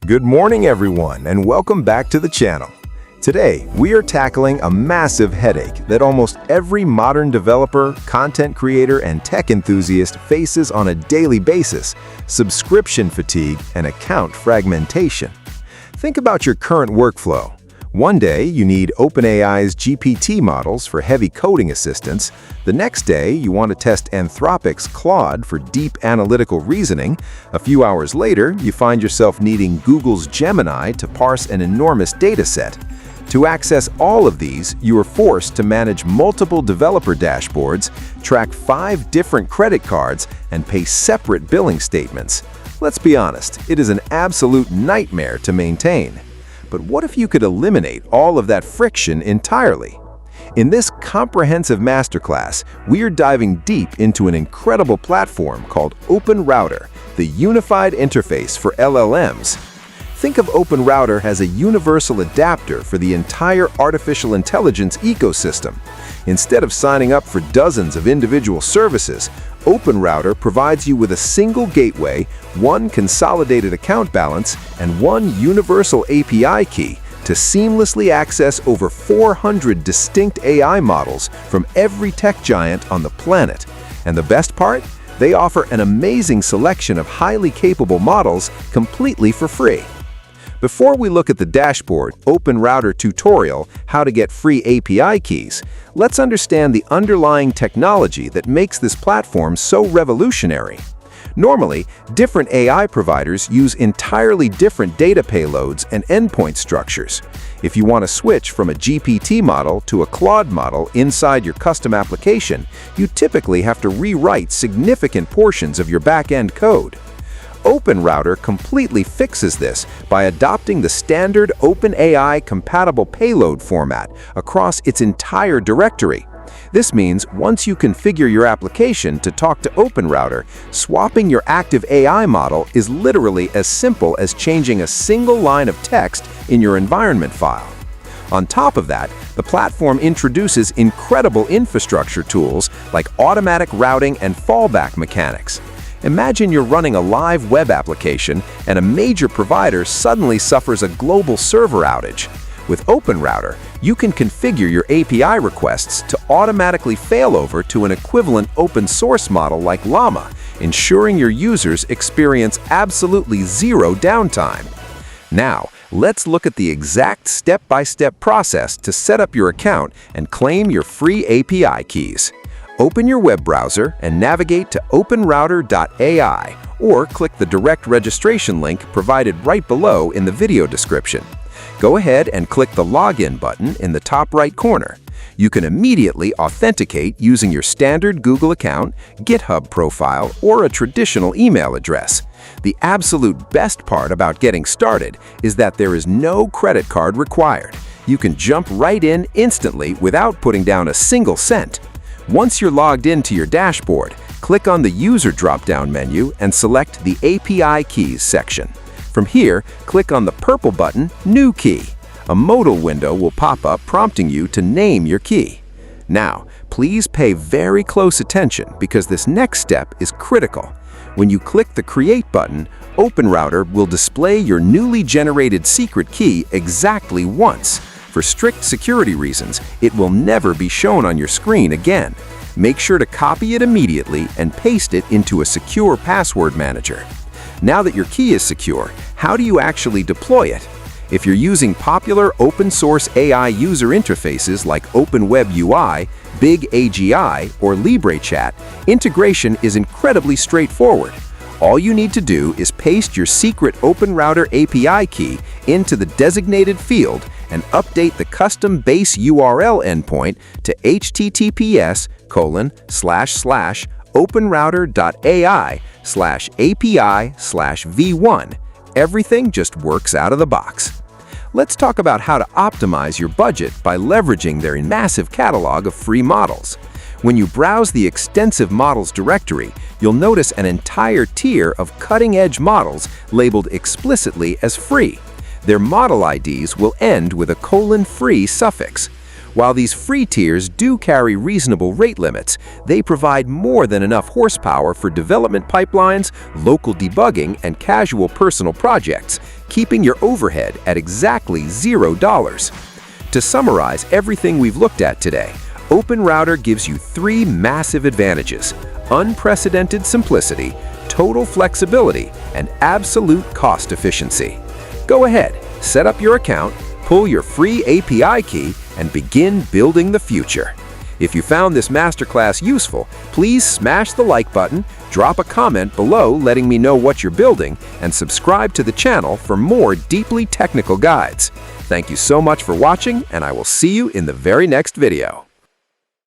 Good morning, everyone, and welcome back to the channel. Today, we are tackling a massive headache that almost every modern developer, content creator, and tech enthusiast faces on a daily basis: subscription fatigue and account fragmentation. Think about your current workflow. One day, you need OpenAI's GPT models for heavy coding assistance. The next day, you want to test Anthropic's Claude for deep analytical reasoning. A few hours later, you find yourself needing Google's Gemini to parse an enormous dataset. To access all of these, you are forced to manage multiple developer dashboards, track 5 different credit cards, and pay separate billing statements. Let's be honest, it is an absolute nightmare to maintain. But what if you could eliminate all of that friction entirely? In this comprehensive masterclass, we are diving deep into an incredible platform called OpenRouter, the unified interface for LLMs. Think of OpenRouter as a universal adapter for the entire artificial intelligence ecosystem. Instead of signing up for dozens of individual services, OpenRouter provides you with a single gateway, one consolidated account balance, and one universal API key to seamlessly access over 400 distinct AI models from every tech giant on the planet. And the best part? They offer an amazing selection of highly capable models completely for free. Before we look at the dashboard, OpenRouter tutorial, how to get free API keys, let's understand the underlying technology that makes this platform so revolutionary. Normally, different AI providers use entirely different data payloads and endpoint structures. If you want to switch from a GPT model to a Claude model inside your custom application, you typically have to rewrite significant portions of your back-end code. OpenRouter completely fixes this by adopting the standard OpenAI compatible payload format across its entire directory. This means once you configure your application to talk to OpenRouter, swapping your active AI model is literally as simple as changing a single line of text in your environment file. On top of that, the platform introduces incredible infrastructure tools like automatic routing and fallback mechanics. Imagine you're running a live web application and a major provider suddenly suffers a global server outage. With OpenRouter, you can configure your API requests to automatically fail over to an equivalent open source model like Llama, ensuring your users experience absolutely zero downtime. Now, let's look at the exact step-by-step process to set up your account and claim your free API keys. Open your web browser and navigate to OpenRouter.ai or click the direct registration link provided right below in the video description. Go ahead and click the Login button in the top right corner. You can immediately authenticate using your standard Google account, GitHub profile, or a traditional email address. The absolute best part about getting started is that there is no credit card required. You can jump right in instantly without putting down a single cent. Once you're logged into your dashboard, click on the User drop-down menu and select the API Keys section. From here, click on the purple button, New Key. A modal window will pop up prompting you to name your key. Now, please pay very close attention because this next step is critical. When you click the Create button, OpenRouter will display your newly generated secret key exactly once. For strict security reasons, it will never be shown on your screen again. Make sure to copy it immediately and paste it into a secure password manager. Now that your key is secure, how do you actually deploy it? If you're using popular open-source AI user interfaces like OpenWebUI, Big AGI, or LibreChat, integration is incredibly straightforward. All you need to do is paste your secret OpenRouter API key into the designated field and update the custom base URL endpoint to https://openrouter.ai/API/v1. Everything just works out of the box. Let's talk about how to optimize your budget by leveraging their massive catalog of free models. When you browse the extensive models directory, you'll notice an entire tier of cutting-edge models labeled explicitly as free. Their model IDs will end with a :free suffix. While these free tiers do carry reasonable rate limits, they provide more than enough horsepower for development pipelines, local debugging, and casual personal projects, keeping your overhead at exactly $0. To summarize everything we've looked at today, OpenRouter gives you 3 massive advantages: unprecedented simplicity, total flexibility, and absolute cost efficiency. Go ahead, set up your account, pull your free API key, and begin building the future. If you found this masterclass useful, please smash the like button, drop a comment below letting me know what you're building, and subscribe to the channel for more deeply technical guides. Thank you so much for watching, and I will see you in the very next video.